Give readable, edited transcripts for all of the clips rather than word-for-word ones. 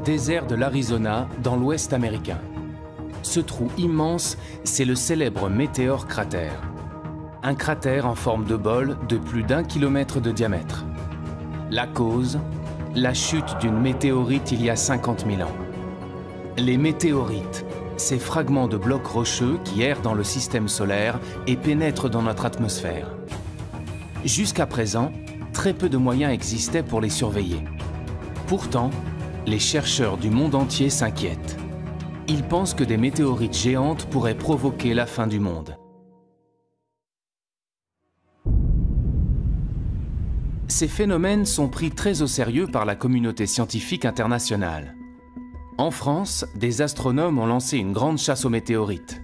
désert de l'Arizona, dans l'ouest américain. Ce trou immense, c'est le célèbre météore cratère. Un cratère en forme de bol de plus d'1 kilomètre de diamètre. La cause, la chute d'une météorite il y a 50 000 ans. Les météorites, ces fragments de blocs rocheux qui errent dans le système solaire et pénètrent dans notre atmosphère. Jusqu'à présent, très peu de moyens existaient pour les surveiller. Pourtant, les chercheurs du monde entier s'inquiètent. Ils pensent que des météorites géantes pourraient provoquer la fin du monde. Ces phénomènes sont pris très au sérieux par la communauté scientifique internationale. En France, des astronomes ont lancé une grande chasse aux météorites.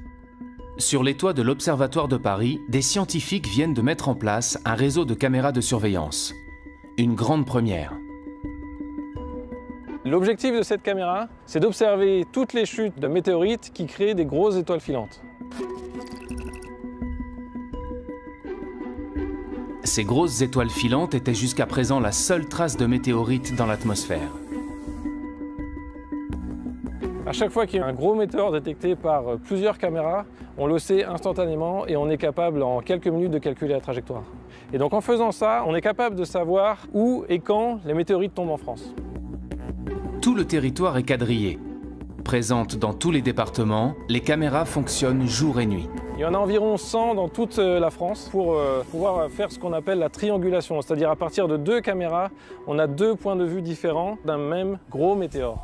Sur les toits de l'Observatoire de Paris, des scientifiques viennent de mettre en place un réseau de caméras de surveillance. Une grande première. L'objectif de cette caméra, c'est d'observer toutes les chutes de météorites qui créent des grosses étoiles filantes. Ces grosses étoiles filantes étaient jusqu'à présent la seule trace de météorites dans l'atmosphère. À chaque fois qu'il y a un gros météore détecté par plusieurs caméras, on le sait instantanément et on est capable en quelques minutes de calculer la trajectoire. Et donc en faisant ça, on est capable de savoir où et quand les météorites tombent en France. Tout le territoire est quadrillé. Présentes dans tous les départements, les caméras fonctionnent jour et nuit. Il y en a environ 100 dans toute la France pour pouvoir faire ce qu'on appelle la triangulation. C'est-à-dire à partir de 2 caméras, on a 2 points de vue différents d'un même gros météore.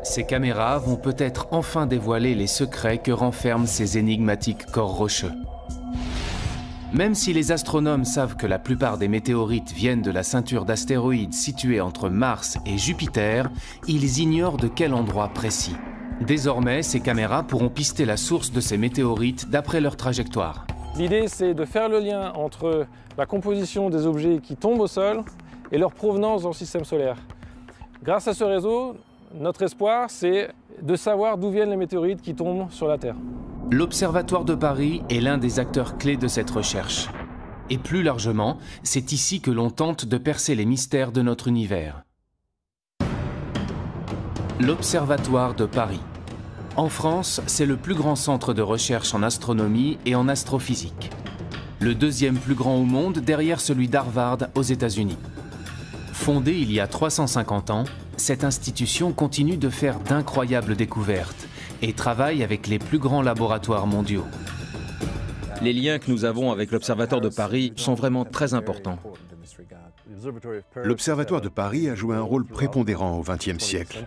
Ces caméras vont peut-être enfin dévoiler les secrets que renferment ces énigmatiques corps rocheux. Même si les astronomes savent que la plupart des météorites viennent de la ceinture d'astéroïdes située entre Mars et Jupiter, ils ignorent de quel endroit précis. Désormais, ces caméras pourront pister la source de ces météorites d'après leur trajectoire. L'idée, c'est de faire le lien entre la composition des objets qui tombent au sol et leur provenance dans le système solaire. Grâce à ce réseau, notre espoir, c'est de savoir d'où viennent les météorites qui tombent sur la Terre. L'Observatoire de Paris est l'un des acteurs clés de cette recherche. Et plus largement, c'est ici que l'on tente de percer les mystères de notre univers. L'Observatoire de Paris. En France, c'est le plus grand centre de recherche en astronomie et en astrophysique. Le deuxième plus grand au monde derrière celui d'Harvard aux États-Unis. Fondée il y a 350 ans, cette institution continue de faire d'incroyables découvertes et travaille avec les plus grands laboratoires mondiaux. Les liens que nous avons avec l'Observatoire de Paris sont vraiment très importants. L'Observatoire de Paris a joué un rôle prépondérant au XXe siècle.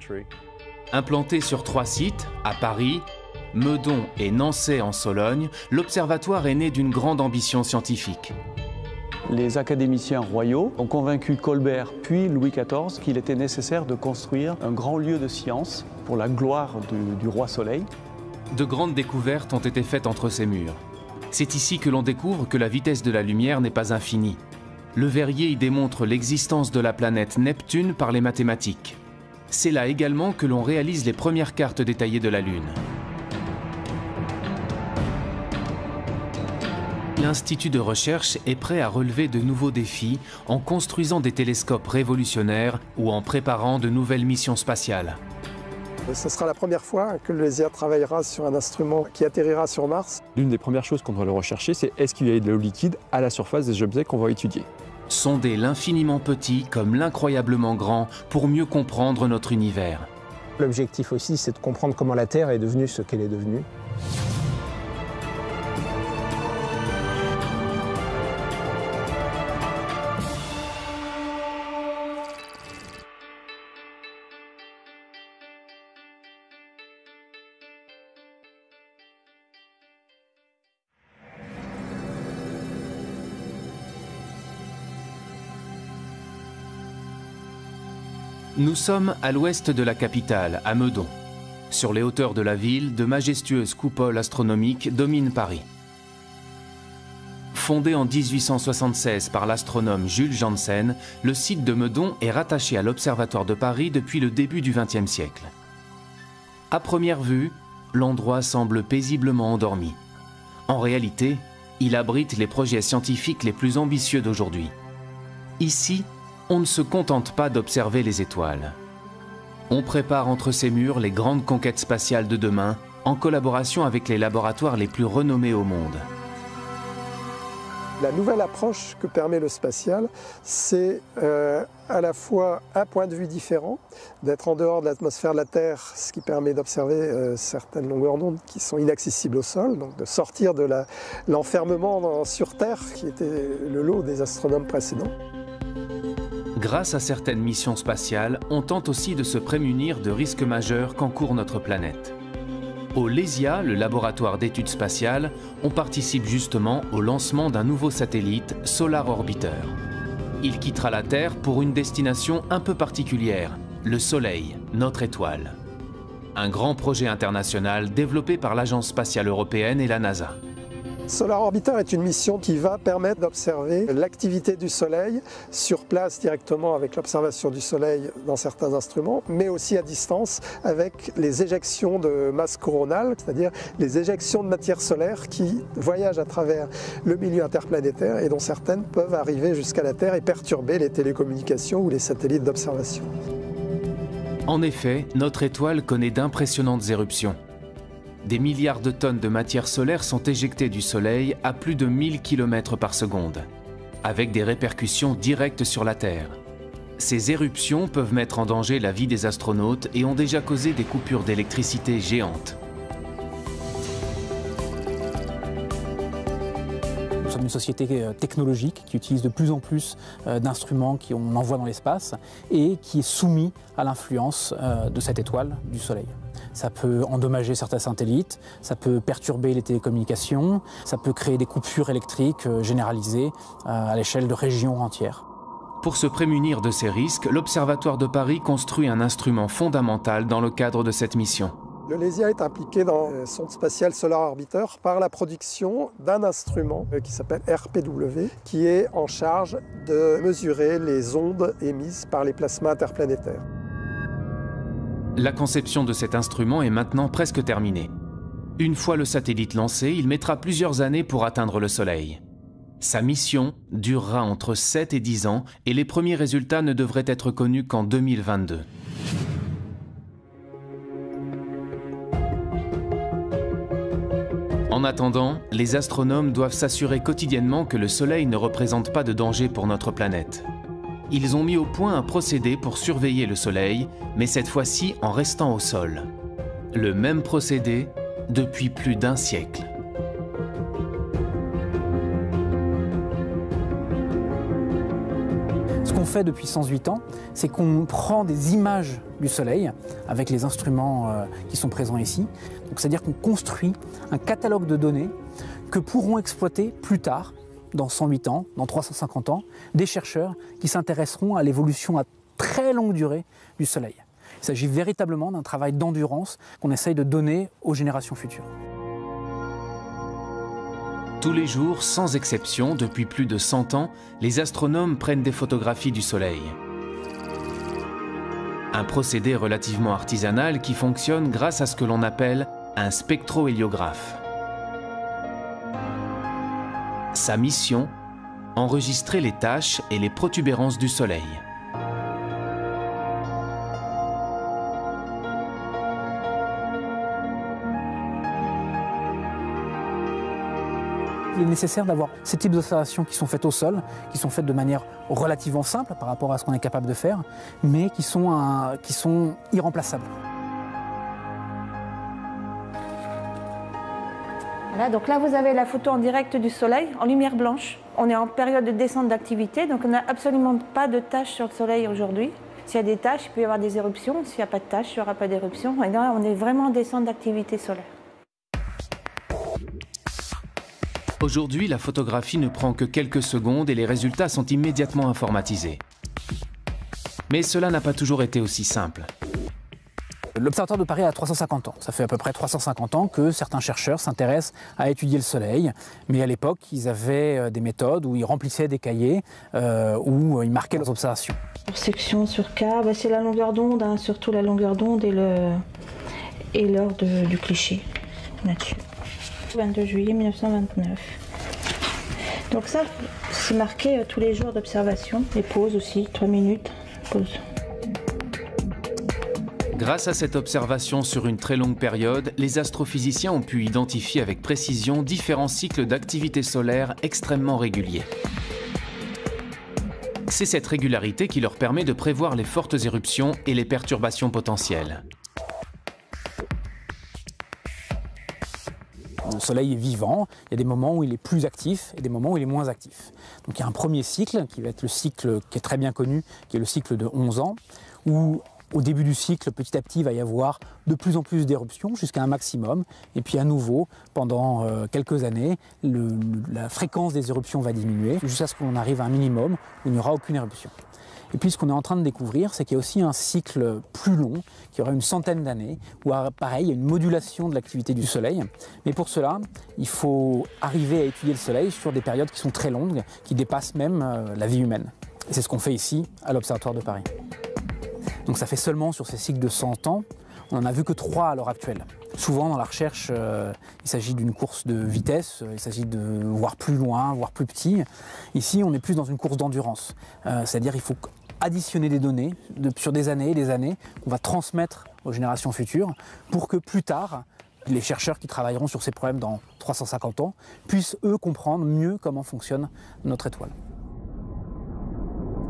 Implanté sur 3 sites, à Paris, Meudon et Nançay en Sologne, l'Observatoire est né d'une grande ambition scientifique. Les académiciens royaux ont convaincu Colbert puis Louis XIV qu'il était nécessaire de construire un grand lieu de science pour la gloire du roi Soleil. De grandes découvertes ont été faites entre ces murs. C'est ici que l'on découvre que la vitesse de la lumière n'est pas infinie. Le Verrier y démontre l'existence de la planète Neptune par les mathématiques. C'est là également que l'on réalise les premières cartes détaillées de la Lune. L'Institut de recherche est prêt à relever de nouveaux défis en construisant des télescopes révolutionnaires ou en préparant de nouvelles missions spatiales. Ce sera la première fois que le LESIA travaillera sur un instrument qui atterrira sur Mars. L'une des premières choses qu'on doit le rechercher, c'est est-ce qu'il y a de l'eau liquide à la surface des objets qu'on va étudier. Sonder l'infiniment petit comme l'incroyablement grand pour mieux comprendre notre univers. L'objectif aussi, c'est de comprendre comment la Terre est devenue ce qu'elle est devenue. Nous sommes à l'ouest de la capitale, à Meudon. Sur les hauteurs de la ville, de majestueuses coupoles astronomiques dominent Paris. Fondé en 1876 par l'astronome Jules Janssen, le site de Meudon est rattaché à l'Observatoire de Paris depuis le début du XXe siècle. À première vue, l'endroit semble paisiblement endormi. En réalité, il abrite les projets scientifiques les plus ambitieux d'aujourd'hui. Ici, on ne se contente pas d'observer les étoiles. On prépare entre ces murs les grandes conquêtes spatiales de demain, en collaboration avec les laboratoires les plus renommés au monde. La nouvelle approche que permet le spatial, c'est à la fois un point de vue différent, d'être en dehors de l'atmosphère de la Terre, ce qui permet d'observer certaines longueurs d'onde qui sont inaccessibles au sol, donc de sortir de l'enfermement sur Terre, qui était le lot des astronomes précédents. Grâce à certaines missions spatiales, on tente aussi de se prémunir de risques majeurs qu'encourt notre planète. Au LESIA, le laboratoire d'études spatiales, on participe justement au lancement d'un nouveau satellite, Solar Orbiter. Il quittera la Terre pour une destination un peu particulière, le Soleil, notre étoile. Un grand projet international développé par l'Agence spatiale européenne et la NASA. Solar Orbiter est une mission qui va permettre d'observer l'activité du Soleil sur place directement avec l'observation du Soleil dans certains instruments, mais aussi à distance avec les éjections de masse coronale, c'est-à-dire les éjections de matière solaire qui voyagent à travers le milieu interplanétaire et dont certaines peuvent arriver jusqu'à la Terre et perturber les télécommunications ou les satellites d'observation. En effet, notre étoile connaît d'impressionnantes éruptions. Des milliards de tonnes de matière solaire sont éjectées du Soleil à plus de 1000 km par seconde, avec des répercussions directes sur la Terre. Ces éruptions peuvent mettre en danger la vie des astronautes et ont déjà causé des coupures d'électricité géantes. Nous sommes une société technologique qui utilise de plus en plus d'instruments qu'on envoie dans l'espace et qui est soumis à l'influence de cette étoile du Soleil. Ça peut endommager certains satellites, ça peut perturber les télécommunications, ça peut créer des coupures électriques généralisées à l'échelle de régions entières. Pour se prémunir de ces risques, l'Observatoire de Paris construit un instrument fondamental dans le cadre de cette mission. Le LESIA est impliqué dans le sonde spatiale Solar Orbiter par la production d'un instrument qui s'appelle RPW, qui est en charge de mesurer les ondes émises par les plasmas interplanétaires. La conception de cet instrument est maintenant presque terminée. Une fois le satellite lancé, il mettra plusieurs années pour atteindre le Soleil. Sa mission durera entre 7 et 10 ans et les premiers résultats ne devraient être connus qu'en 2022. En attendant, les astronomes doivent s'assurer quotidiennement que le Soleil ne représente pas de danger pour notre planète. Ils ont mis au point un procédé pour surveiller le Soleil, mais cette fois-ci en restant au sol. Le même procédé depuis plus d'un siècle. Ce qu'on fait depuis 108 ans, c'est qu'on prend des images du Soleil avec les instruments qui sont présents ici. C'est-à-dire qu'on construit un catalogue de données que pourront exploiter plus tard, dans 108 ans, dans 350 ans, des chercheurs qui s'intéresseront à l'évolution à très longue durée du Soleil. Il s'agit véritablement d'un travail d'endurance qu'on essaye de donner aux générations futures. Tous les jours, sans exception, depuis plus de 100 ans, les astronomes prennent des photographies du Soleil. Un procédé relativement artisanal qui fonctionne grâce à ce que l'on appelle un spectrohéliographe. Sa mission, enregistrer les taches et les protubérances du Soleil. Il est nécessaire d'avoir ces types d'observations qui sont faites au sol, qui sont faites de manière relativement simple par rapport à ce qu'on est capable de faire, mais qui sont irremplaçables. Voilà, donc là vous avez la photo en direct du Soleil, en lumière blanche. On est en période de descente d'activité, donc on n'a absolument pas de taches sur le Soleil aujourd'hui. S'il y a des taches, il peut y avoir des éruptions. S'il n'y a pas de taches, il n'y aura pas d'éruption. Et là, on est vraiment en descente d'activité solaire. Aujourd'hui, la photographie ne prend que quelques secondes et les résultats sont immédiatement informatisés. Mais cela n'a pas toujours été aussi simple. L'Observatoire de Paris a 350 ans. Ça fait à peu près 350 ans que certains chercheurs s'intéressent à étudier le Soleil. Mais à l'époque, ils avaient des méthodes où ils remplissaient des cahiers, où ils marquaient leurs observations. Section sur K, c'est la longueur d'onde, hein, surtout la longueur d'onde et l'heure du cliché là-dessus. 22 juillet 1929. Donc ça, c'est marqué tous les jours d'observation. Les pauses aussi, 3 minutes, pause. Grâce à cette observation sur une très longue période, les astrophysiciens ont pu identifier avec précision différents cycles d'activité solaire extrêmement réguliers. C'est cette régularité qui leur permet de prévoir les fortes éruptions et les perturbations potentielles. Le Soleil est vivant, il y a des moments où il est plus actif et des moments où il est moins actif. Donc il y a un premier cycle qui va être le cycle qui est très bien connu, qui est le cycle de 11 ans, où au début du cycle, petit à petit, il va y avoir de plus en plus d'éruptions jusqu'à un maximum. Et puis à nouveau, pendant quelques années, la fréquence des éruptions va diminuer jusqu'à ce qu'on arrive à un minimum où il n'y aura aucune éruption. Et puis ce qu'on est en train de découvrir, c'est qu'il y a aussi un cycle plus long, qui aura une centaine d'années, où pareil, il y a une modulation de l'activité du Soleil. Mais pour cela, il faut arriver à étudier le Soleil sur des périodes qui sont très longues, qui dépassent même la vie humaine. Et c'est ce qu'on fait ici, à l'Observatoire de Paris. Donc ça fait seulement sur ces cycles de 100 ans, on n'en a vu que 3 à l'heure actuelle. Souvent dans la recherche, il s'agit d'une course de vitesse, il s'agit de voir plus loin, voir plus petit. Ici, on est plus dans une course d'endurance, c'est-à-dire qu'il faut additionner des données sur des années et des années qu'on va transmettre aux générations futures pour que plus tard, les chercheurs qui travailleront sur ces problèmes dans 350 ans puissent eux comprendre mieux comment fonctionne notre étoile.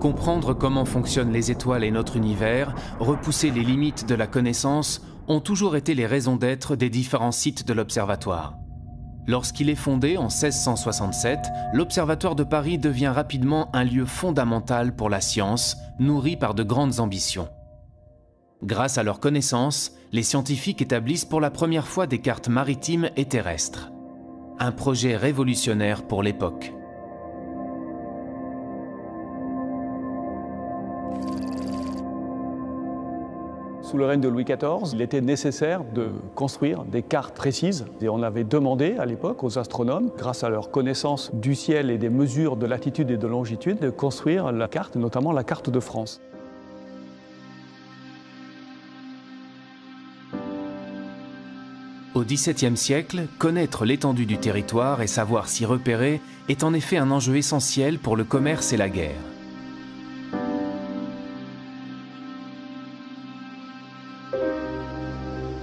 Comprendre comment fonctionnent les étoiles et notre univers, repousser les limites de la connaissance, ont toujours été les raisons d'être des différents sites de l'Observatoire. Lorsqu'il est fondé en 1667, l'Observatoire de Paris devient rapidement un lieu fondamental pour la science, nourri par de grandes ambitions. Grâce à leurs connaissances, les scientifiques établissent pour la première fois des cartes maritimes et terrestres. Un projet révolutionnaire pour l'époque. Sous le règne de Louis XIV, il était nécessaire de construire des cartes précises. Et on avait demandé à l'époque aux astronomes, grâce à leur connaissance du ciel et des mesures de latitude et de longitude, de construire la carte, notamment la carte de France. Au XVIIe siècle, connaître l'étendue du territoire et savoir s'y repérer est en effet un enjeu essentiel pour le commerce et la guerre.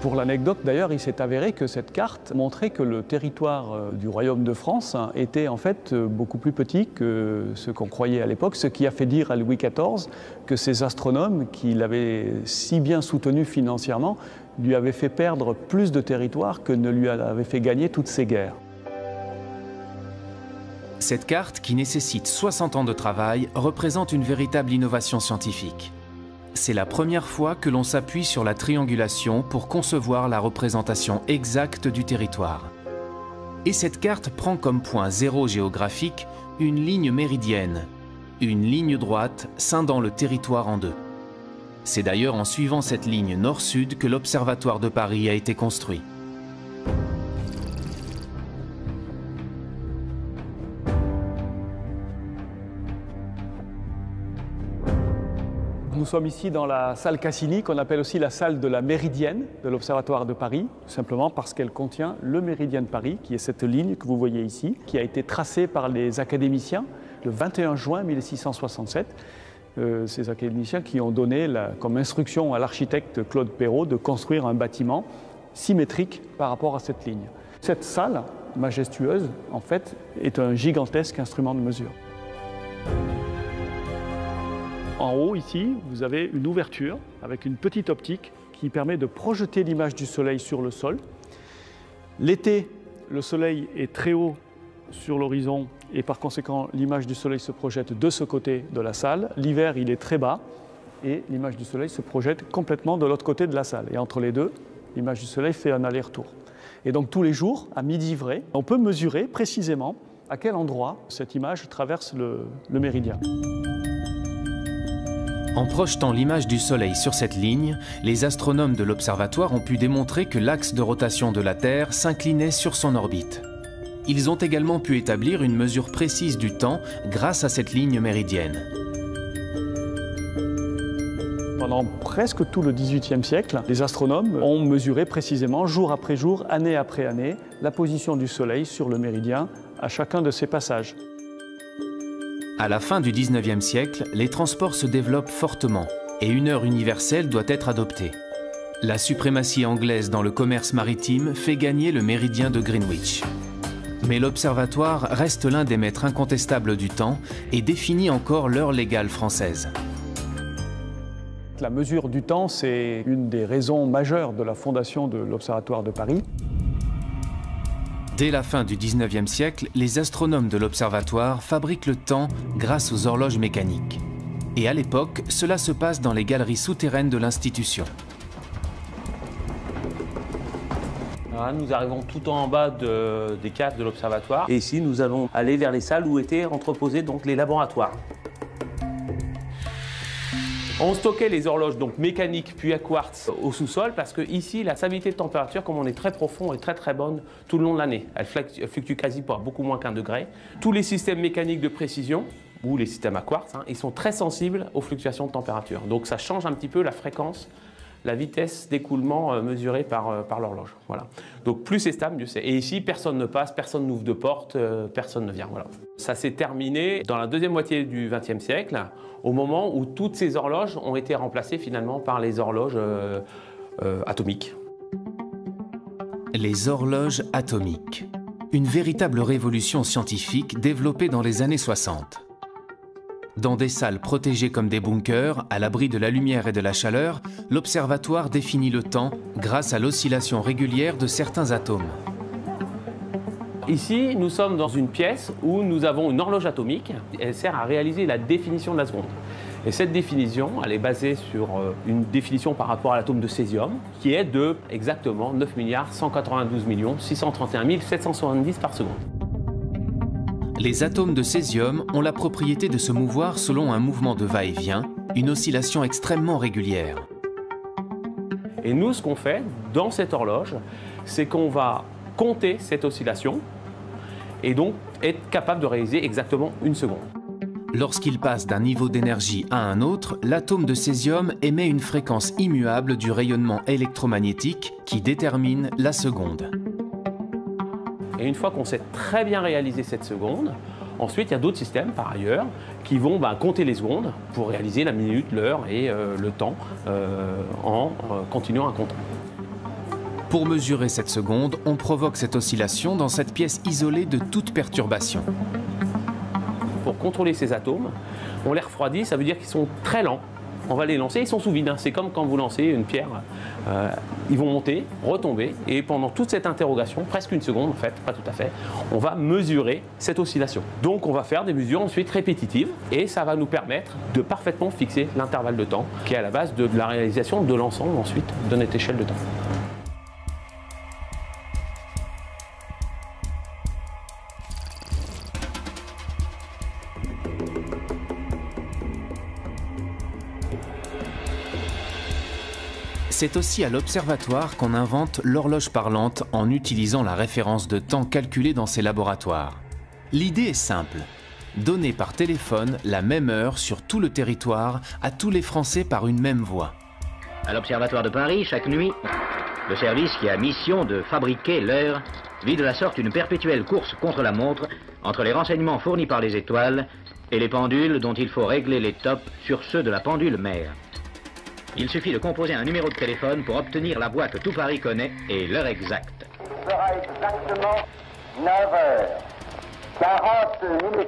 Pour l'anecdote d'ailleurs, il s'est avéré que cette carte montrait que le territoire du royaume de France était en fait beaucoup plus petit que ce qu'on croyait à l'époque, ce qui a fait dire à Louis XIV que ces astronomes, qui l'avaient si bien soutenu financièrement, lui avaient fait perdre plus de territoire que ne lui avait fait gagner toutes ces guerres. Cette carte, qui nécessite 60 ans de travail, représente une véritable innovation scientifique. C'est la première fois que l'on s'appuie sur la triangulation pour concevoir la représentation exacte du territoire. Et cette carte prend comme point zéro géographique une ligne méridienne, une ligne droite scindant le territoire en deux. C'est d'ailleurs en suivant cette ligne nord-sud que l'Observatoire de Paris a été construit. Nous sommes ici dans la salle Cassini, qu'on appelle aussi la salle de la Méridienne de l'Observatoire de Paris, tout simplement parce qu'elle contient le méridien de Paris, qui est cette ligne que vous voyez ici, qui a été tracée par les académiciens le 21 juin 1667. Ces académiciens qui ont donné comme instruction à l'architecte Claude Perrault de construire un bâtiment symétrique par rapport à cette ligne. Cette salle majestueuse, en fait, est un gigantesque instrument de mesure. En haut, ici, vous avez une ouverture avec une petite optique qui permet de projeter l'image du Soleil sur le sol. L'été, le Soleil est très haut sur l'horizon et par conséquent, l'image du Soleil se projette de ce côté de la salle. L'hiver, il est très bas et l'image du Soleil se projette complètement de l'autre côté de la salle. Et entre les deux, l'image du Soleil fait un aller-retour. Et donc tous les jours, à midi vrai, on peut mesurer précisément à quel endroit cette image traverse le méridien. En projetant l'image du Soleil sur cette ligne, les astronomes de l'Observatoire ont pu démontrer que l'axe de rotation de la Terre s'inclinait sur son orbite. Ils ont également pu établir une mesure précise du temps grâce à cette ligne méridienne. Pendant presque tout le XVIIIe siècle, les astronomes ont mesuré précisément, jour après jour, année après année, la position du Soleil sur le méridien à chacun de ses passages. À la fin du XIXe siècle, les transports se développent fortement et une heure universelle doit être adoptée. La suprématie anglaise dans le commerce maritime fait gagner le méridien de Greenwich. Mais l'observatoire reste l'un des maîtres incontestables du temps et définit encore l'heure légale française. La mesure du temps, c'est une des raisons majeures de la fondation de l'Observatoire de Paris. Dès la fin du 19e siècle, les astronomes de l'observatoire fabriquent le temps grâce aux horloges mécaniques. Et à l'époque, cela se passe dans les galeries souterraines de l'institution. Nous arrivons tout en bas des caves de l'observatoire. Et ici, nous allons aller vers les salles où étaient entreposés donc, les laboratoires. On stockait les horloges donc mécaniques puis à quartz au sous-sol parce que ici la stabilité de température, comme on est très profond, est très bonne tout le long de l'année. Elle fluctue quasi pour beaucoup moins qu'1 degré. Tous les systèmes mécaniques de précision ou les systèmes à quartz, ils sont très sensibles aux fluctuations de température. Donc ça change un petit peu la fréquence, la vitesse d'écoulement mesurée par l'horloge. Voilà. Donc plus c'est stable, mieux c'est. Et ici, personne ne passe, personne n'ouvre de porte, personne ne vient. Voilà. Ça s'est terminé dans la deuxième moitié du XXe siècle, au moment où toutes ces horloges ont été remplacées finalement par les horloges atomiques. Les horloges atomiques. Une véritable révolution scientifique développée dans les années 60. Dans des salles protégées comme des bunkers, à l'abri de la lumière et de la chaleur, l'observatoire définit le temps grâce à l'oscillation régulière de certains atomes. Ici, nous sommes dans une pièce où nous avons une horloge atomique. Elle sert à réaliser la définition de la seconde. Et cette définition, elle est basée sur une définition par rapport à l'atome de césium, qui est de exactement 9 192 631 770 par seconde. Les atomes de césium ont la propriété de se mouvoir selon un mouvement de va-et-vient, une oscillation extrêmement régulière. Et nous, ce qu'on fait dans cette horloge, c'est qu'on va compter cette oscillation et donc être capable de réaliser exactement 1 seconde. Lorsqu'il passe d'un niveau d'énergie à un autre, l'atome de césium émet une fréquence immuable du rayonnement électromagnétique qui détermine la seconde. Et une fois qu'on sait très bien réaliser cette seconde, ensuite il y a d'autres systèmes par ailleurs qui vont compter les secondes pour réaliser la minute, l'heure et le temps en continuant à compter. Pour mesurer cette seconde, on provoque cette oscillation dans cette pièce isolée de toute perturbation. Pour contrôler ces atomes, on les refroidit, ça veut dire qu'ils sont très lents. On va les lancer, ils sont sous vide. C'est comme quand vous lancez une pierre. Ils vont monter, retomber, et pendant toute cette interrogation, presque 1 seconde en fait, pas tout à fait, on va mesurer cette oscillation. Donc on va faire des mesures ensuite répétitives, et ça va nous permettre de parfaitement fixer l'intervalle de temps, qui est à la base de la réalisation de l'ensemble ensuite de notre échelle de temps. C'est aussi à l'observatoire qu'on invente l'horloge parlante en utilisant la référence de temps calculée dans ces laboratoires. L'idée est simple, donner par téléphone la même heure sur tout le territoire à tous les Français par une même voie. À l'Observatoire de Paris, chaque nuit, le service qui a mission de fabriquer l'heure vit de la sorte une perpétuelle course contre la montre entre les renseignements fournis par les étoiles et les pendules dont il faut régler les tops sur ceux de la pendule mère. Il suffit de composer un numéro de téléphone pour obtenir la voix que tout Paris connaît et l'heure exacte. Il sera exactement 9h40.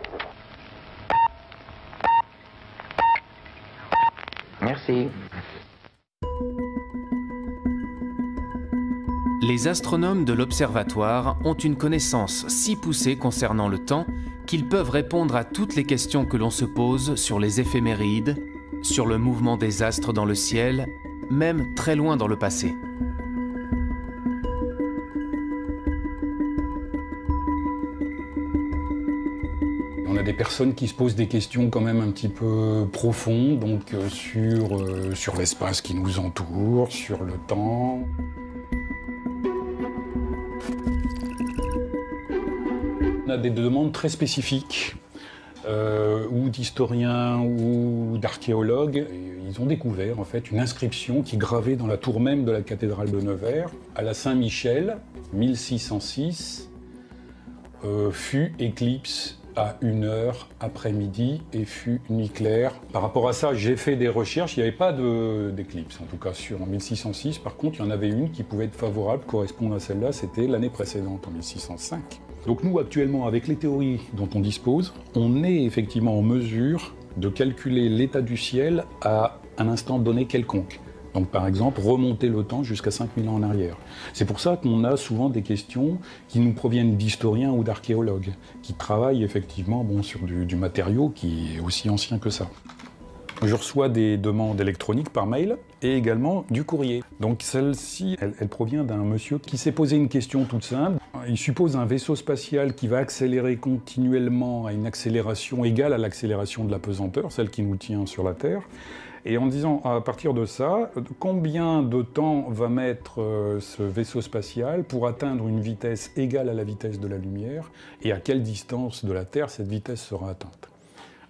Merci. Les astronomes de l'observatoire ont une connaissance si poussée concernant le temps qu'ils peuvent répondre à toutes les questions que l'on se pose sur les éphémérides, sur le mouvement des astres dans le ciel, même très loin dans le passé. On a des personnes qui se posent des questions quand même un petit peu profondes, donc sur l'espace qui nous entoure, sur le temps. On a des demandes très spécifiques, ou d'historiens ou d'archéologues. Ils ont découvert en fait une inscription qui gravée dans la tour même de la cathédrale de Nevers, à la Saint-Michel, 1606, fut éclipse à 1h après-midi et fut nuit claire. Par rapport à ça, j'ai fait des recherches, il n'y avait pas d'éclipse, en tout cas en 1606. Par contre, il y en avait une qui pouvait être favorable, correspondre à celle-là, c'était l'année précédente, en 1605. Donc nous, actuellement, avec les théories dont on dispose, on est effectivement en mesure de calculer l'état du ciel à un instant donné quelconque. Donc par exemple, remonter le temps jusqu'à 5000 ans en arrière. C'est pour ça qu'on a souvent des questions qui nous proviennent d'historiens ou d'archéologues, qui travaillent effectivement sur du matériau qui est aussi ancien que ça. Je reçois des demandes électroniques par mail et également du courrier. Donc celle-ci, elle provient d'un monsieur qui s'est posé une question toute simple. Il suppose un vaisseau spatial qui va accélérer continuellement à une accélération égale à l'accélération de la pesanteur, celle qui nous tient sur la Terre. Et en disant, à partir de ça, combien de temps va mettre ce vaisseau spatial pour atteindre une vitesse égale à la vitesse de la lumière, et à quelle distance de la Terre cette vitesse sera atteinte.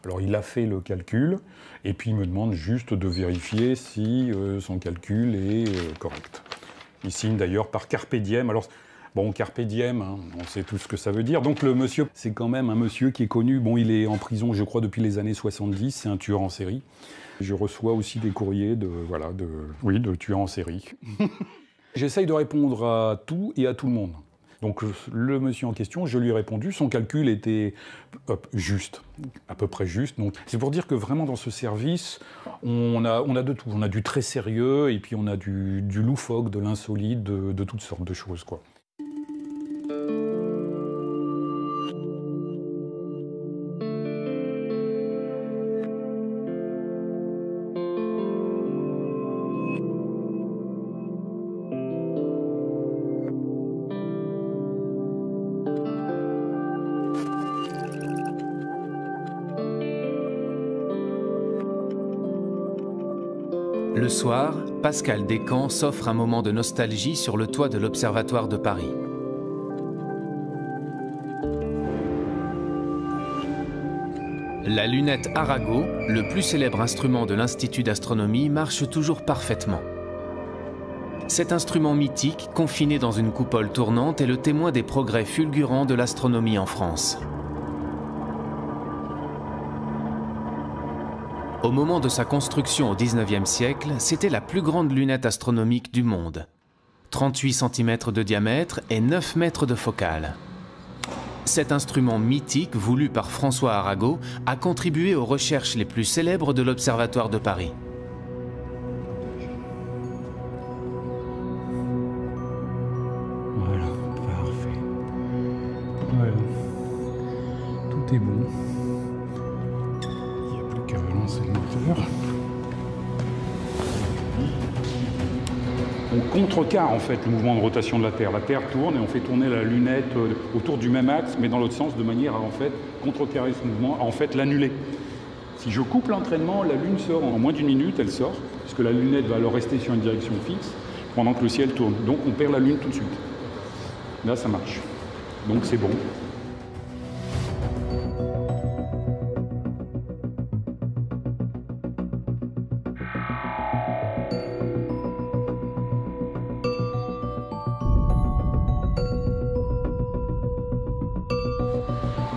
Alors il a fait le calcul, et puis il me demande juste de vérifier si son calcul est correct. Il signe d'ailleurs par Carpe Diem. Alors, bon, Carpe Diem, hein, on sait tout ce que ça veut dire. Donc le monsieur, c'est quand même un monsieur qui est connu. Bon, il est en prison, je crois, depuis les années 70, c'est un tueur en série. Je reçois aussi des courriers de tueurs en série. J'essaye de répondre à tout et à tout le monde. Donc le monsieur en question, je lui ai répondu, son calcul était juste, à peu près juste. Donc c'est pour dire que vraiment dans ce service, on a de tout. On a du très sérieux et puis on a du loufoque, de l'insolite, de toutes sortes de choses, quoi. Le soir, Pascal Descamps s'offre un moment de nostalgie sur le toit de l'Observatoire de Paris. La lunette Arago, le plus célèbre instrument de l'Institut d'astronomie, marche toujours parfaitement. Cet instrument mythique, confiné dans une coupole tournante, est le témoin des progrès fulgurants de l'astronomie en France. Au moment de sa construction au XIXe siècle, c'était la plus grande lunette astronomique du monde. 38 cm de diamètre et 9 mètres de focale. Cet instrument mythique, voulu par François Arago, a contribué aux recherches les plus célèbres de l'Observatoire de Paris. Voilà, parfait. Voilà. Tout est bon. Il n'y a plus qu'à relancer le moteur. On contrecarre en fait le mouvement de rotation de la Terre. La Terre tourne et on fait tourner la lunette autour du même axe, mais dans l'autre sens, de manière à en fait contrecarrer ce mouvement, à en fait l'annuler. Si je coupe l'entraînement, la Lune sort en moins d'une minute, elle sort, puisque la lunette va alors rester sur une direction fixe, pendant que le ciel tourne. Donc on perd la Lune tout de suite. Là, ça marche. Donc c'est bon.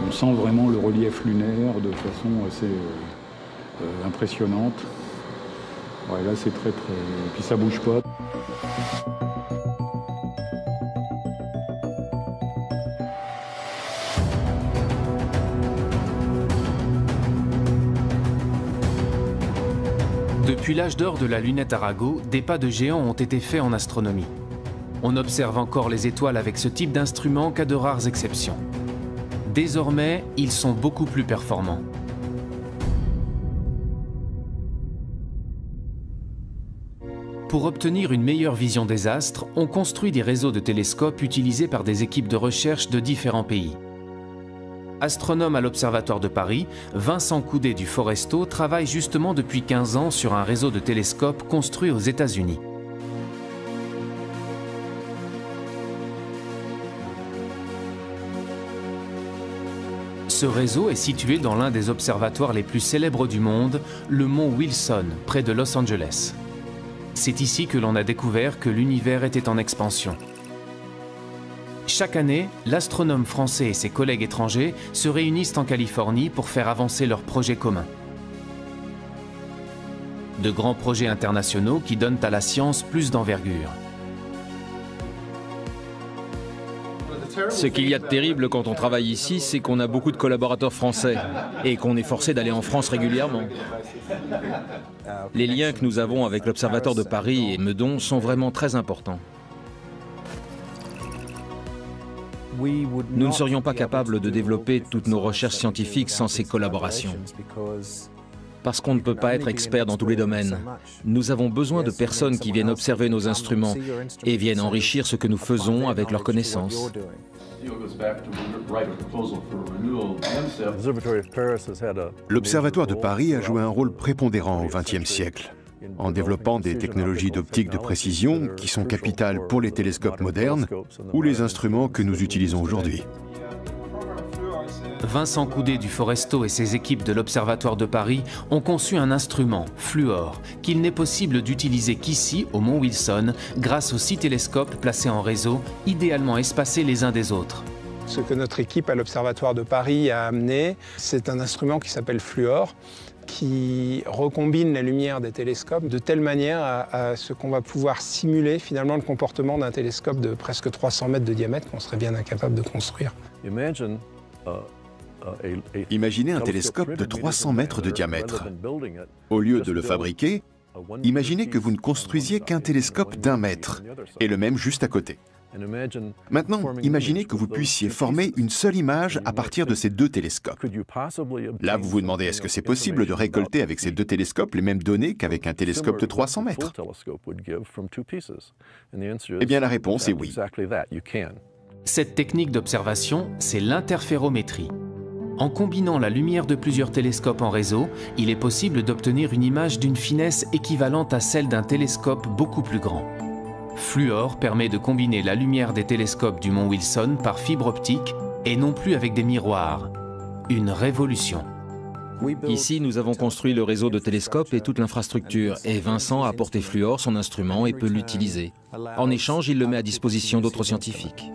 On sent vraiment le relief lunaire de façon assez impressionnante. Ouais, là, c'est très... Puis ça bouge pas. Depuis l'âge d'or de la lunette Arago, des pas de géant ont été faits en astronomie. On observe encore les étoiles avec ce type d'instrument qu'à de rares exceptions. Désormais, ils sont beaucoup plus performants. Pour obtenir une meilleure vision des astres, on construit des réseaux de télescopes utilisés par des équipes de recherche de différents pays. Astronome à l'Observatoire de Paris, Vincent Coudet du Foresto travaille justement depuis 15 ans sur un réseau de télescopes construit aux États-Unis. Ce réseau est situé dans l'un des observatoires les plus célèbres du monde, le mont Wilson, près de Los Angeles. C'est ici que l'on a découvert que l'univers était en expansion. Chaque année, l'astronome français et ses collègues étrangers se réunissent en Californie pour faire avancer leurs projets communs. De grands projets internationaux qui donnent à la science plus d'envergure. Ce qu'il y a de terrible quand on travaille ici, c'est qu'on a beaucoup de collaborateurs français et qu'on est forcé d'aller en France régulièrement. Les liens que nous avons avec l'Observatoire de Paris et Meudon sont vraiment très importants. Nous ne serions pas capables de développer toutes nos recherches scientifiques sans ces collaborations. Parce qu'on ne peut pas être expert dans tous les domaines. Nous avons besoin de personnes qui viennent observer nos instruments et viennent enrichir ce que nous faisons avec leurs connaissances. L'Observatoire de Paris a joué un rôle prépondérant au XXe siècle, en développant des technologies d'optique de précision qui sont capitales pour les télescopes modernes ou les instruments que nous utilisons aujourd'hui. Vincent Coudet du Foresto et ses équipes de l'Observatoire de Paris ont conçu un instrument, Fluor, qu'il n'est possible d'utiliser qu'ici, au Mont Wilson, grâce aux 6 télescopes placés en réseau, idéalement espacés les uns des autres. Ce que notre équipe à l'Observatoire de Paris a amené, c'est un instrument qui s'appelle Fluor, qui recombine la lumière des télescopes de telle manière à ce qu'on va pouvoir simuler finalement le comportement d'un télescope de presque 300 mètres de diamètre qu'on serait bien incapable de construire. Imaginez un télescope de 300 mètres de diamètre. Au lieu de le fabriquer, imaginez que vous ne construisiez qu'un télescope d'1 mètre, et le même juste à côté. Maintenant, imaginez que vous puissiez former une seule image à partir de ces 2 télescopes. Là, vous vous demandez, est-ce que c'est possible de récolter avec ces 2 télescopes les mêmes données qu'avec un télescope de 300 mètres? Eh bien, la réponse est oui. Cette technique d'observation, c'est l'interférométrie. En combinant la lumière de plusieurs télescopes en réseau, il est possible d'obtenir une image d'une finesse équivalente à celle d'un télescope beaucoup plus grand. Fluor permet de combiner la lumière des télescopes du Mont Wilson par fibre optique et non plus avec des miroirs. Une révolution. Ici, nous avons construit le réseau de télescopes et toute l'infrastructure, et Vincent a apporté Fluor, son instrument, et peut l'utiliser. En échange, il le met à disposition d'autres scientifiques.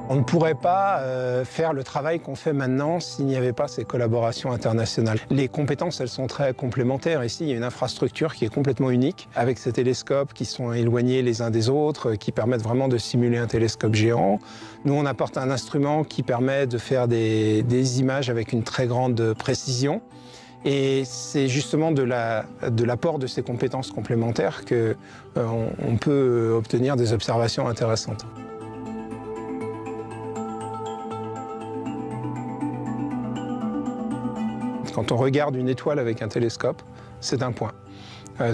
On ne pourrait pas faire le travail qu'on fait maintenant s'il n'y avait pas ces collaborations internationales. Les compétences, elles sont très complémentaires. Ici, il y a une infrastructure qui est complètement unique, avec ces télescopes qui sont éloignés les uns des autres, qui permettent vraiment de simuler un télescope géant. Nous, on apporte un instrument qui permet de faire des images avec une très grande précision. Et c'est justement de l'apport de ces compétences complémentaires qu'on peut obtenir des observations intéressantes. Quand on regarde une étoile avec un télescope, c'est un point.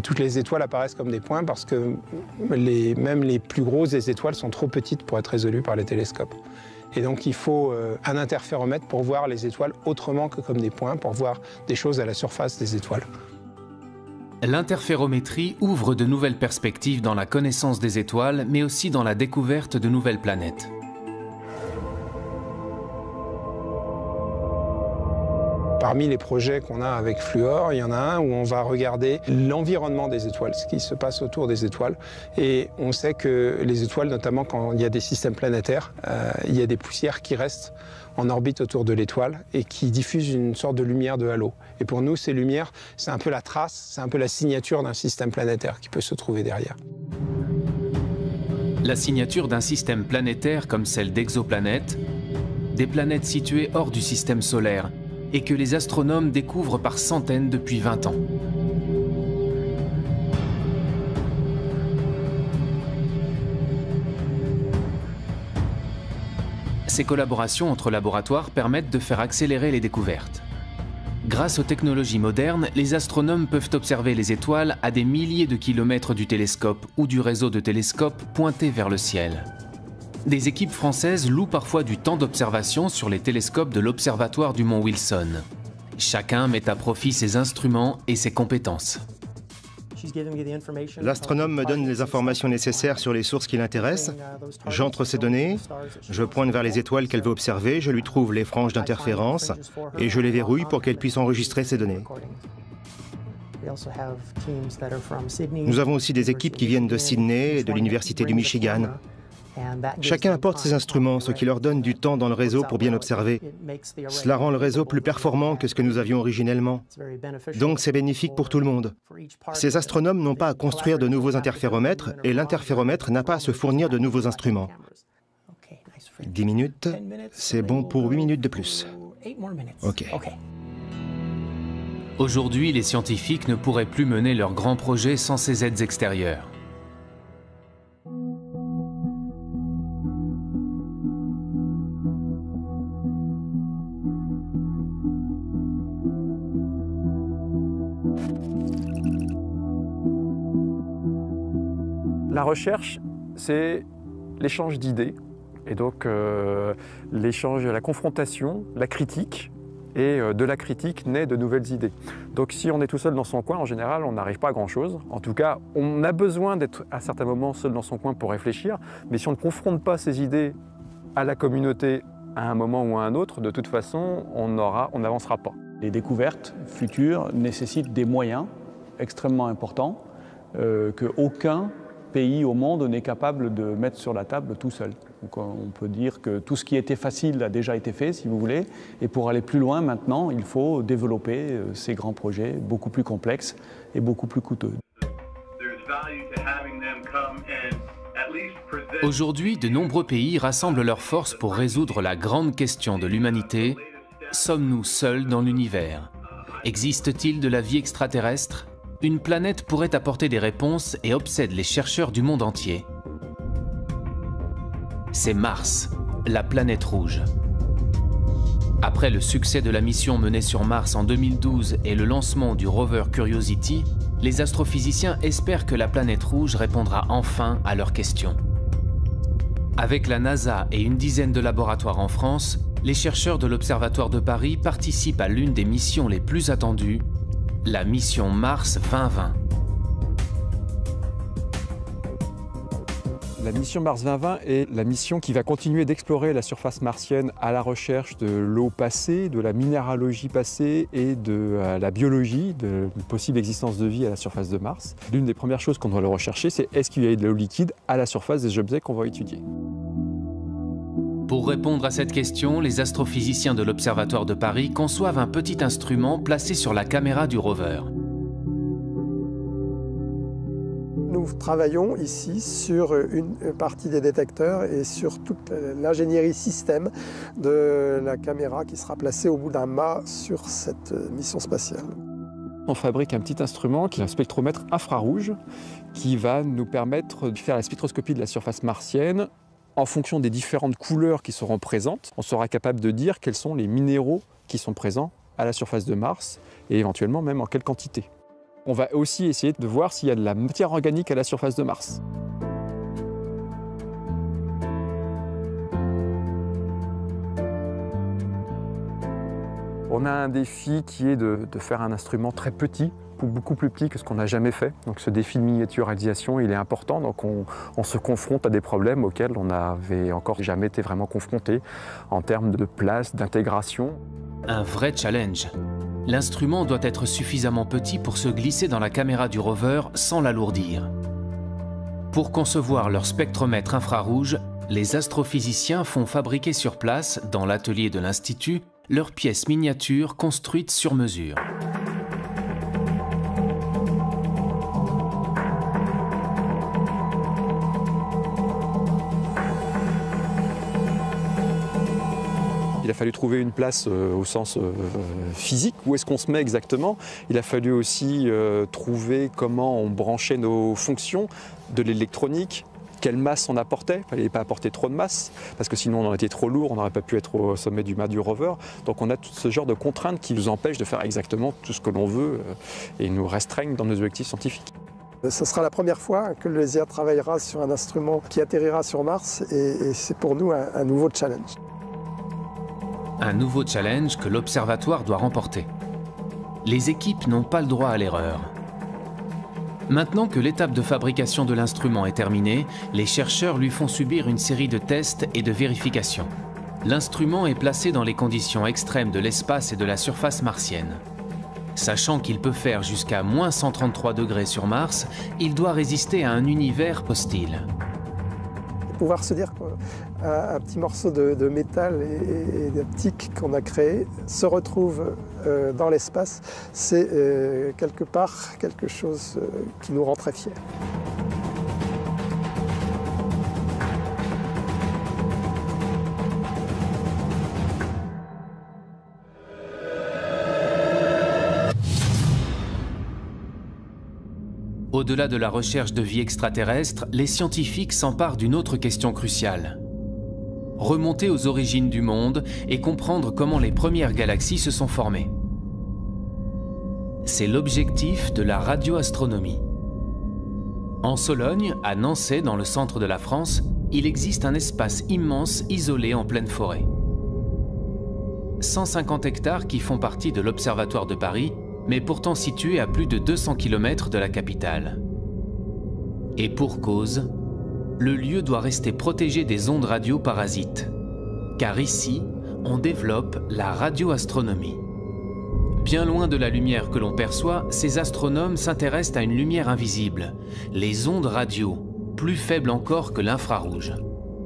Toutes les étoiles apparaissent comme des points parce que même les plus grosses des étoiles sont trop petites pour être résolues par les télescopes. Et donc il faut un interféromètre pour voir les étoiles autrement que comme des points, pour voir des choses à la surface des étoiles. L'interférométrie ouvre de nouvelles perspectives dans la connaissance des étoiles, mais aussi dans la découverte de nouvelles planètes. Parmi les projets qu'on a avec Fluor, il y en a un où on va regarder l'environnement des étoiles, ce qui se passe autour des étoiles. Et on sait que les étoiles, notamment quand il y a des systèmes planétaires, il y a des poussières qui restent en orbite autour de l'étoile et qui diffusent une sorte de lumière de halo. Et pour nous, ces lumières, c'est un peu la trace, c'est un peu la signature d'un système planétaire qui peut se trouver derrière. La signature d'un système planétaire comme celle d'exoplanètes, des planètes situées hors du système solaire, et que les astronomes découvrent par centaines depuis 20 ans. Ces collaborations entre laboratoires permettent de faire accélérer les découvertes. Grâce aux technologies modernes, les astronomes peuvent observer les étoiles à des milliers de kilomètres du télescope ou du réseau de télescopes pointés vers le ciel. Des équipes françaises louent parfois du temps d'observation sur les télescopes de l'Observatoire du Mont Wilson. Chacun met à profit ses instruments et ses compétences. L'astronome me donne les informations nécessaires sur les sources qui l'intéressent. J'entre ces données, je pointe vers les étoiles qu'elle veut observer, je lui trouve les franges d'interférence et je les verrouille pour qu'elle puisse enregistrer ces données. Nous avons aussi des équipes qui viennent de Sydney et de l'Université du Michigan. Chacun apporte ses instruments, ce qui leur donne du temps dans le réseau pour bien observer. Cela rend le réseau plus performant que ce que nous avions originellement. Donc c'est bénéfique pour tout le monde. Ces astronomes n'ont pas à construire de nouveaux interféromètres et l'interféromètre n'a pas à se fournir de nouveaux instruments. 10 minutes, c'est bon pour 8 minutes de plus. OK. Aujourd'hui, les scientifiques ne pourraient plus mener leurs grands projets sans ces aides extérieures. La recherche, c'est l'échange d'idées, et donc l'échange, la confrontation, la critique, et de la critique naît de nouvelles idées. Donc si on est tout seul dans son coin, en général, on n'arrive pas à grand-chose. En tout cas, on a besoin d'être à certains moments seul dans son coin pour réfléchir, mais si on ne confronte pas ces idées à la communauté à un moment ou à un autre, de toute façon, on n'avancera pas. Les découvertes futures nécessitent des moyens extrêmement importants qu'aucun pays au monde n'est capable de mettre sur la table tout seul. Donc on peut dire que tout ce qui était facile a déjà été fait, si vous voulez, et pour aller plus loin maintenant, il faut développer ces grands projets beaucoup plus complexes et beaucoup plus coûteux. Aujourd'hui, de nombreux pays rassemblent leurs forces pour résoudre la grande question de l'humanité. Sommes-nous seuls dans l'univers? Existe-t-il de la vie extraterrestre? Une planète pourrait apporter des réponses et obsède les chercheurs du monde entier. C'est Mars, la planète rouge. Après le succès de la mission menée sur Mars en 2012 et le lancement du rover Curiosity, les astrophysiciens espèrent que la planète rouge répondra enfin à leurs questions. Avec la NASA et une dizaine de laboratoires en France, les chercheurs de l'Observatoire de Paris participent à l'une des missions les plus attendues, la mission Mars 2020. La mission Mars 2020 est la mission qui va continuer d'explorer la surface martienne à la recherche de l'eau passée, de la minéralogie passée et de la biologie, de la possible existence de vie à la surface de Mars. L'une des premières choses qu'on doit le rechercher, c'est est-ce qu'il y a de l'eau liquide à la surface des objets qu'on va étudier. Pour répondre à cette question, les astrophysiciens de l'Observatoire de Paris conçoivent un petit instrument placé sur la caméra du rover. Nous travaillons ici sur une partie des détecteurs et sur toute l'ingénierie système de la caméra qui sera placée au bout d'un mât sur cette mission spatiale. On fabrique un petit instrument qui est un spectromètre infrarouge qui va nous permettre de faire la spectroscopie de la surface martienne. En fonction des différentes couleurs qui seront présentes, on sera capable de dire quels sont les minéraux qui sont présents à la surface de Mars et éventuellement même en quelle quantité. On va aussi essayer de voir s'il y a de la matière organique à la surface de Mars. On a un défi qui est de faire un instrument très petit, beaucoup plus petit que ce qu'on n'a jamais fait. Donc ce défi de miniaturisation, il est important. Donc on se confronte à des problèmes auxquels on n'avait encore jamais été vraiment confronté en termes de place, d'intégration. Un vrai challenge. L'instrument doit être suffisamment petit pour se glisser dans la caméra du rover sans l'alourdir. Pour concevoir leur spectromètre infrarouge, les astrophysiciens font fabriquer sur place, dans l'atelier de l'Institut, leurs pièces miniatures construites sur mesure. Il a fallu trouver une place au sens physique, où est-ce qu'on se met exactement. Il a fallu aussi trouver comment on branchait nos fonctions, de l'électronique, quelle masse on apportait. Il ne fallait pas apporter trop de masse, parce que sinon on en était trop lourd, on n'aurait pas pu être au sommet du mât du rover. Donc on a tout ce genre de contraintes qui nous empêchent de faire exactement tout ce que l'on veut et nous restreignent dans nos objectifs scientifiques. Ce sera la première fois que le LESIA travaillera sur un instrument qui atterrira sur Mars et c'est pour nous un nouveau challenge. Un nouveau challenge que l'Observatoire doit remporter. Les équipes n'ont pas le droit à l'erreur. Maintenant que l'étape de fabrication de l'instrument est terminée, les chercheurs lui font subir une série de tests et de vérifications. L'instrument est placé dans les conditions extrêmes de l'espace et de la surface martienne. Sachant qu'il peut faire jusqu'à -133 degrés sur Mars, il doit résister à un univers hostile. pouvoir se dire qu'un petit morceau de métal et d'optique qu'on a créé se retrouve dans l'espace, c'est quelque part quelque chose qui nous rend très fiers. Au-delà de la recherche de vie extraterrestre, les scientifiques s'emparent d'une autre question cruciale. Remonter aux origines du monde et comprendre comment les premières galaxies se sont formées. C'est l'objectif de la radioastronomie. En Sologne, à Nançay, dans le centre de la France, il existe un espace immense isolé en pleine forêt. 150 hectares qui font partie de l'Observatoire de Paris, mais pourtant situé à plus de 200 km de la capitale. Et pour cause, le lieu doit rester protégé des ondes radio parasites. Car ici, on développe la radioastronomie. Bien loin de la lumière que l'on perçoit, ces astronomes s'intéressent à une lumière invisible, les ondes radio, plus faibles encore que l'infrarouge.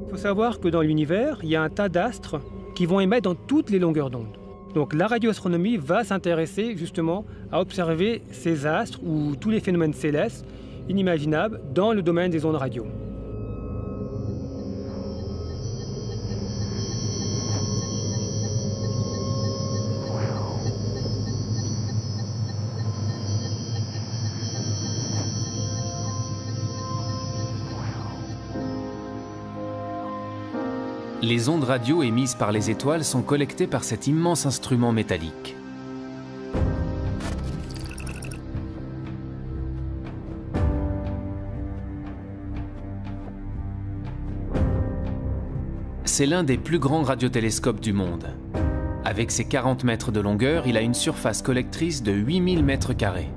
Il faut savoir que dans l'univers, il y a un tas d'astres qui vont émettre dans toutes les longueurs d'onde. Donc la radioastronomie va s'intéresser justement à observer ces astres ou tous les phénomènes célestes inimaginables dans le domaine des ondes radio. Les ondes radio émises par les étoiles sont collectées par cet immense instrument métallique. C'est l'un des plus grands radiotélescopes du monde. Avec ses 40 mètres de longueur, il a une surface collectrice de 8000 mètres carrés.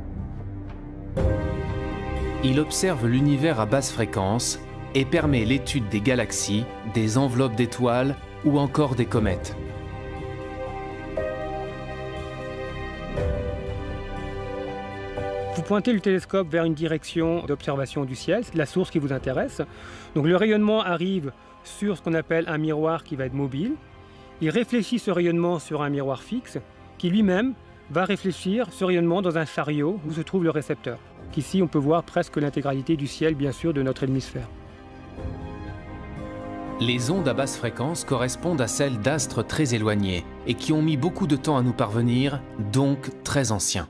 Il observe l'univers à basse fréquence et permet l'étude des galaxies, des enveloppes d'étoiles ou encore des comètes. Vous pointez le télescope vers une direction d'observation du ciel, c'est la source qui vous intéresse. Donc le rayonnement arrive sur ce qu'on appelle un miroir qui va être mobile. Il réfléchit ce rayonnement sur un miroir fixe qui lui-même va réfléchir ce rayonnement dans un chariot où se trouve le récepteur. Ici, on peut voir presque l'intégralité du ciel, bien sûr, de notre hémisphère. Les ondes à basse fréquence correspondent à celles d'astres très éloignés et qui ont mis beaucoup de temps à nous parvenir, donc très anciens.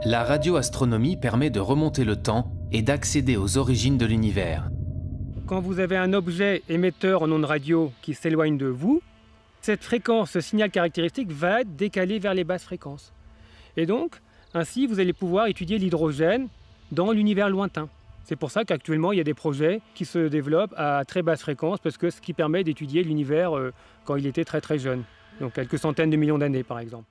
La radioastronomie permet de remonter le temps et d'accéder aux origines de l'univers. Quand vous avez un objet émetteur en ondes radio qui s'éloigne de vous, cette fréquence, ce signal caractéristique va être décalé vers les basses fréquences. Et donc, ainsi, vous allez pouvoir étudier l'hydrogène dans l'univers lointain. C'est pour ça qu'actuellement, il y a des projets qui se développent à très basse fréquence, parce que ce qui permet d'étudier l'univers quand il était très très jeune, donc quelques centaines de millions d'années par exemple.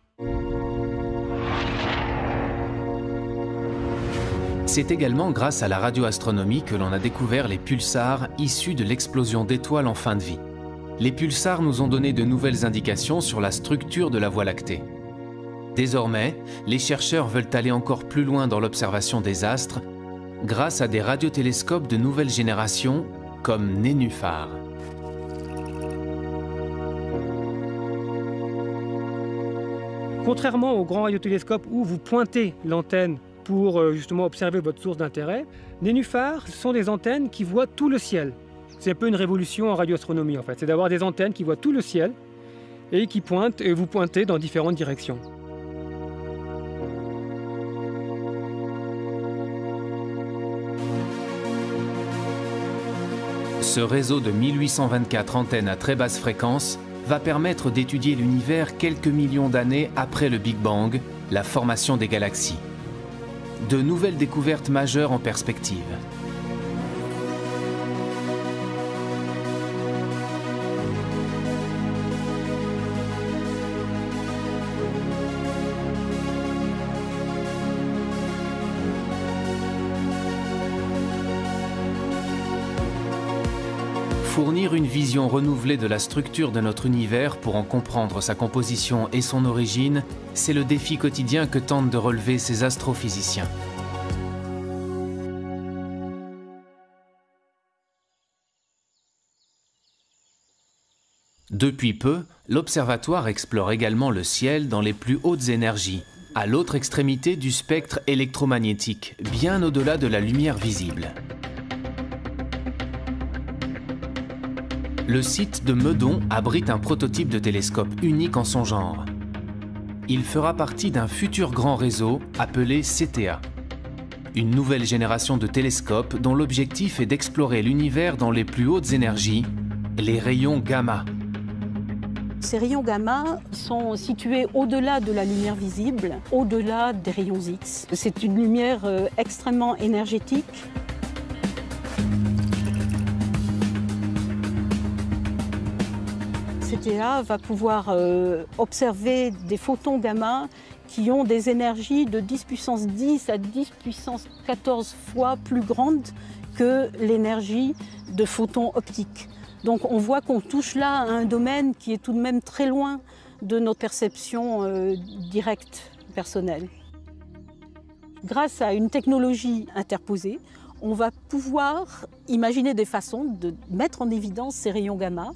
C'est également grâce à la radioastronomie que l'on a découvert les pulsars issus de l'explosion d'étoiles en fin de vie. Les pulsars nous ont donné de nouvelles indications sur la structure de la Voie lactée. Désormais, les chercheurs veulent aller encore plus loin dans l'observation des astres grâce à des radiotélescopes de nouvelle génération comme Nénuphar. Contrairement aux grands radiotélescopes où vous pointez l'antenne pour justement observer votre source d'intérêt, Nénuphar sont des antennes qui voient tout le ciel. C'est un peu une révolution en radioastronomie en fait, c'est d'avoir des antennes qui voient tout le ciel et qui pointent et vous pointez dans différentes directions. Ce réseau de 1824 antennes à très basse fréquence va permettre d'étudier l'univers quelques millions d'années après le Big Bang, la formation des galaxies. De nouvelles découvertes majeures en perspective. Fournir une vision renouvelée de la structure de notre univers pour en comprendre sa composition et son origine, c'est le défi quotidien que tentent de relever ces astrophysiciens. Depuis peu, l'observatoire explore également le ciel dans les plus hautes énergies, à l'autre extrémité du spectre électromagnétique, bien au-delà de la lumière visible. Le site de Meudon abrite un prototype de télescope unique en son genre. Il fera partie d'un futur grand réseau appelé CTA. Une nouvelle génération de télescopes dont l'objectif est d'explorer l'univers dans les plus hautes énergies, les rayons gamma. Ces rayons gamma sont situés au-delà de la lumière visible, au-delà des rayons X. C'est une lumière extrêmement énergétique. CTA va pouvoir observer des photons gamma qui ont des énergies de 10 puissance 10 à 10 puissance 14 fois plus grandes que l'énergie de photons optiques. Donc on voit qu'on touche là à un domaine qui est tout de même très loin de notre perception directe, personnelle. Grâce à une technologie interposée, on va pouvoir imaginer des façons de mettre en évidence ces rayons gamma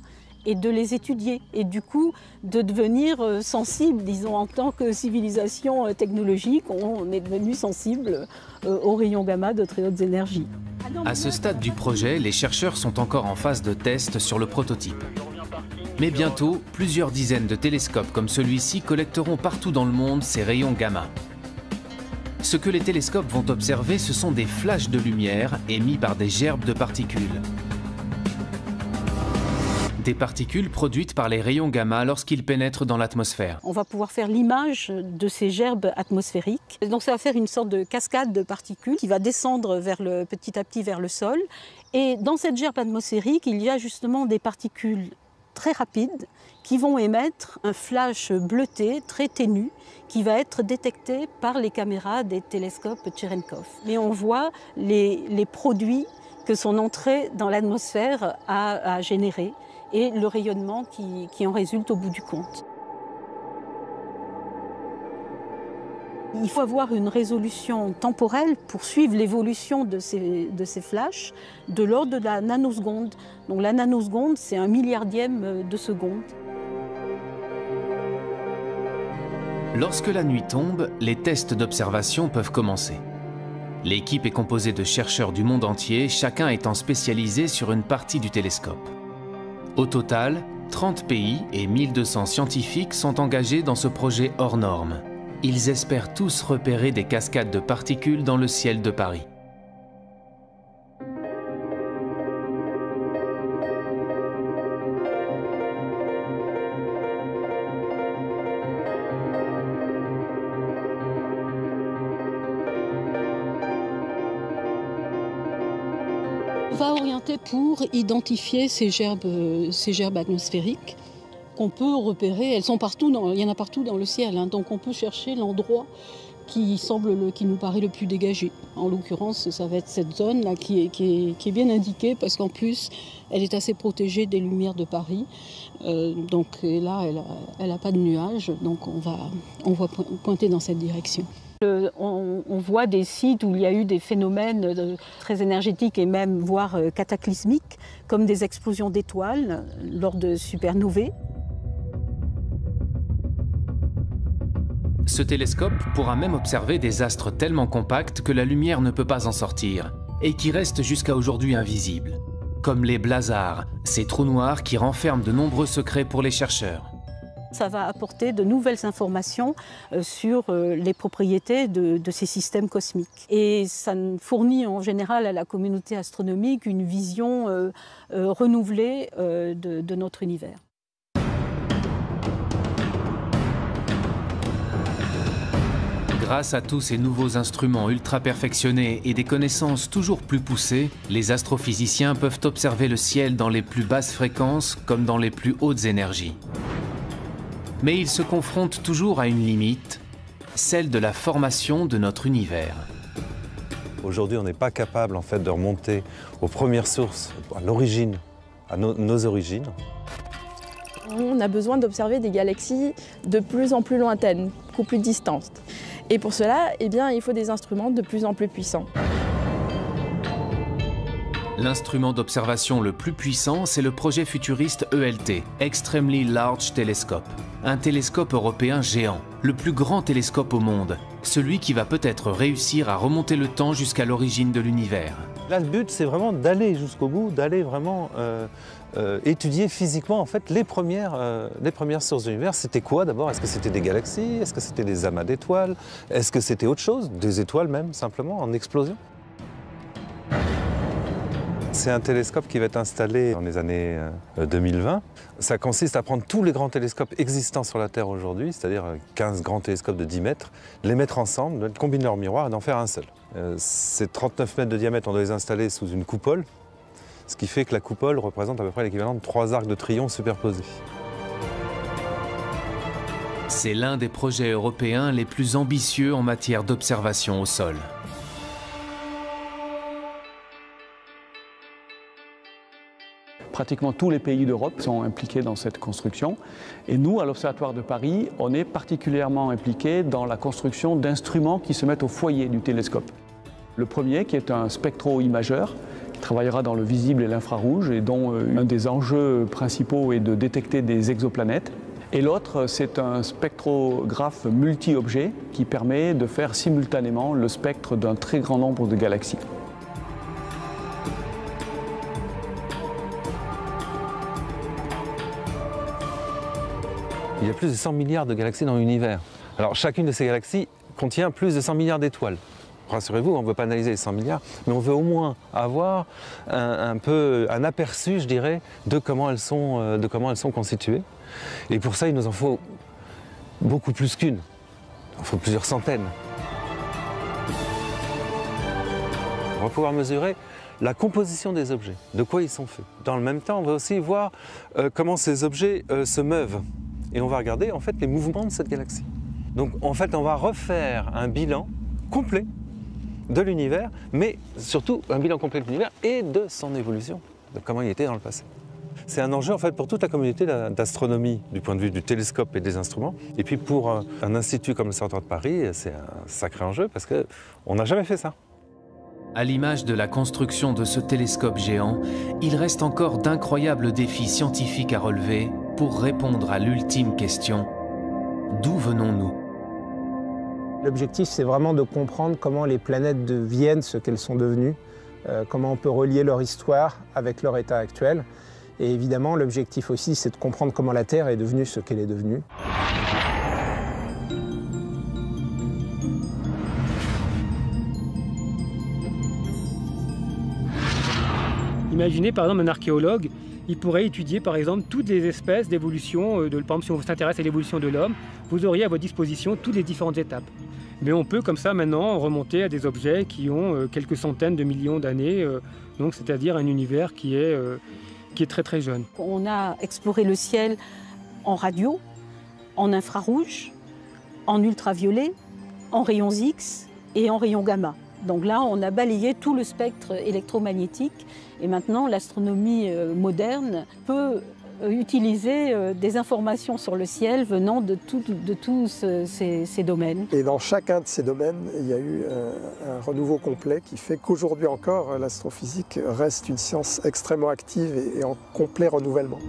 et de les étudier, et du coup de devenir sensible, disons, en tant que civilisation technologique, on est devenu sensible aux rayons gamma de très hautes énergies. À ce stade du projet, les chercheurs sont encore en phase de test sur le prototype. Mais bientôt, plusieurs dizaines de télescopes comme celui-ci collecteront partout dans le monde ces rayons gamma. Ce que les télescopes vont observer, ce sont des flashs de lumière émis par des gerbes de particules. Des particules produites par les rayons gamma lorsqu'ils pénètrent dans l'atmosphère. On va pouvoir faire l'image de ces gerbes atmosphériques. Donc ça va faire une sorte de cascade de particules qui va descendre petit à petit vers le sol. Et dans cette gerbe atmosphérique, il y a justement des particules très rapides qui vont émettre un flash bleuté très ténu qui va être détecté par les caméras des télescopes Cherenkov. Et on voit les produits que son entrée dans l'atmosphère a générés et le rayonnement qui en résulte au bout du compte. Il faut avoir une résolution temporelle pour suivre l'évolution de ces flashs de l'ordre de la nanoseconde. Donc la nanoseconde, c'est 1 milliardième de seconde. Lorsque la nuit tombe, les tests d'observation peuvent commencer. L'équipe est composée de chercheurs du monde entier, chacun étant spécialisé sur une partie du télescope. Au total, 30 pays et 1200 scientifiques sont engagés dans ce projet hors norme. Ils espèrent tous repérer des cascades de particules dans le ciel de Paris. On va orienter pour identifier ces gerbes atmosphériques qu'on peut repérer. Elles sont partout, il y en a partout dans le ciel, hein, donc on peut chercher l'endroit qui nous paraît le plus dégagé. En l'occurrence, ça va être cette zone-là qui est bien indiquée parce qu'en plus, elle est assez protégée des lumières de Paris. Donc là, elle n'a pas de nuages, donc on va pointer dans cette direction. On voit des sites où il y a eu des phénomènes très énergétiques et même voire cataclysmiques, comme des explosions d'étoiles lors de supernovae. Ce télescope pourra même observer des astres tellement compacts que la lumière ne peut pas en sortir, et qui restent jusqu'à aujourd'hui invisibles, comme les blazars, ces trous noirs qui renferment de nombreux secrets pour les chercheurs. Ça va apporter de nouvelles informations sur les propriétés de ces systèmes cosmiques. Et ça fournit en général à la communauté astronomique une vision renouvelée de notre univers. Grâce à tous ces nouveaux instruments ultra perfectionnés et des connaissances toujours plus poussées, les astrophysiciens peuvent observer le ciel dans les plus basses fréquences comme dans les plus hautes énergies. Mais ils se confrontent toujours à une limite, celle de la formation de notre univers. Aujourd'hui, on n'est pas capable en fait de remonter aux premières sources, à l'origine, à nos origines. On a besoin d'observer des galaxies de plus en plus lointaines, beaucoup plus distantes. Et pour cela, eh bien, il faut des instruments de plus en plus puissants. L'instrument d'observation le plus puissant, c'est le projet futuriste ELT, Extremely Large Telescope. Un télescope européen géant, le plus grand télescope au monde, celui qui va peut-être réussir à remonter le temps jusqu'à l'origine de l'univers. Là, le but, c'est vraiment d'aller jusqu'au bout, d'aller vraiment étudier physiquement en fait, les premières sources de l'univers. C'était quoi d'abord? Est-ce que c'était des galaxies? Est-ce que c'était des amas d'étoiles? Est-ce que c'était autre chose? Des étoiles même, simplement, en explosion? C'est un télescope qui va être installé dans les années 2020. Ça consiste à prendre tous les grands télescopes existants sur la Terre aujourd'hui, c'est-à-dire 15 grands télescopes de 10 mètres, les mettre ensemble, combiner leurs miroirs et d'en faire un seul. Ces 39 mètres de diamètre, on doit les installer sous une coupole, ce qui fait que la coupole représente à peu près l'équivalent de 3 arcs de triomphe superposés. C'est l'un des projets européens les plus ambitieux en matière d'observation au sol. Pratiquement tous les pays d'Europe sont impliqués dans cette construction. Et nous, à l'Observatoire de Paris, on est particulièrement impliqués dans la construction d'instruments qui se mettent au foyer du télescope. Le premier, qui est un spectro-imageur, qui travaillera dans le visible et l'infrarouge, et dont un des enjeux principaux est de détecter des exoplanètes. Et l'autre, c'est un spectrographe multi-objets qui permet de faire simultanément le spectre d'un très grand nombre de galaxies. Il y a plus de 100 milliards de galaxies dans l'univers. Alors chacune de ces galaxies contient plus de 100 milliards d'étoiles. Rassurez-vous, on ne veut pas analyser les 100 milliards, mais on veut au moins avoir un aperçu, je dirais, de comment elles sont constituées. Et pour ça, il nous en faut beaucoup plus qu'une. Il en faut plusieurs centaines. On va pouvoir mesurer la composition des objets, de quoi ils sont faits. Dans le même temps, on va aussi voir comment ces objets se meuvent. Et on va regarder en fait les mouvements de cette galaxie. Donc en fait on va refaire un bilan complet de l'univers, mais surtout un bilan complet de l'univers et de son évolution, de comment il était dans le passé. C'est un enjeu en fait pour toute la communauté d'astronomie du point de vue du télescope et des instruments. Et puis pour un institut comme l'Observatoire de Paris, c'est un sacré enjeu parce qu'on n'a jamais fait ça. À l'image de la construction de ce télescope géant, il reste encore d'incroyables défis scientifiques à relever pour répondre à l'ultime question: d'où venons-nous? L'objectif, c'est vraiment de comprendre comment les planètes deviennent ce qu'elles sont devenues, comment on peut relier leur histoire avec leur état actuel. Et évidemment, l'objectif aussi, c'est de comprendre comment la Terre est devenue ce qu'elle est devenue. Imaginez par exemple un archéologue, il pourrait étudier par exemple toutes les espèces d'évolution, par exemple si on s'intéresse à l'évolution de l'homme, vous auriez à votre disposition toutes les différentes étapes. Mais on peut comme ça maintenant remonter à des objets qui ont quelques centaines de millions d'années, donc c'est-à-dire un univers qui est très très jeune. On a exploré le ciel en radio, en infrarouge, en ultraviolet, en rayons X et en rayons gamma. Donc là, on a balayé tout le spectre électromagnétique et maintenant l'astronomie moderne peut utiliser des informations sur le ciel venant de tous ces domaines. Et dans chacun de ces domaines, il y a eu un renouveau complet qui fait qu'aujourd'hui encore, l'astrophysique reste une science extrêmement active et en complet renouvellement.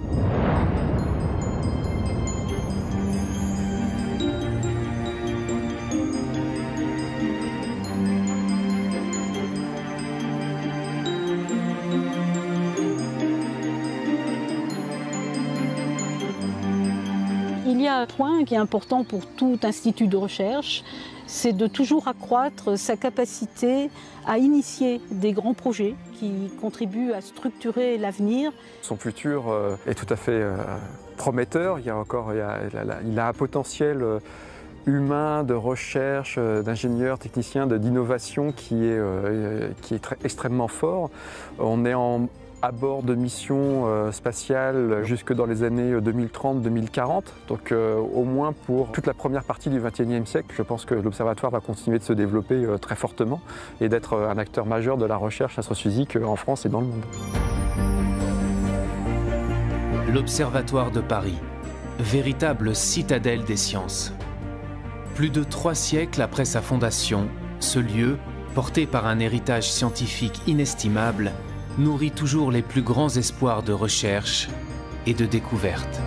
Il y a un point qui est important pour tout institut de recherche, c'est de toujours accroître sa capacité à initier des grands projets qui contribuent à structurer l'avenir. Son futur est tout à fait prometteur. Il a un potentiel humain, de recherche, d'ingénieurs, techniciens, d'innovation qui est extrêmement fort. On est à bord de missions spatiales jusque dans les années 2030-2040. Donc au moins pour toute la première partie du XXIe siècle, je pense que l'Observatoire va continuer de se développer très fortement et d'être un acteur majeur de la recherche astrophysique en France et dans le monde. L'Observatoire de Paris, véritable citadelle des sciences. Plus de 3 siècles après sa fondation, ce lieu, porté par un héritage scientifique inestimable, nourrit toujours les plus grands espoirs de recherche et de découverte.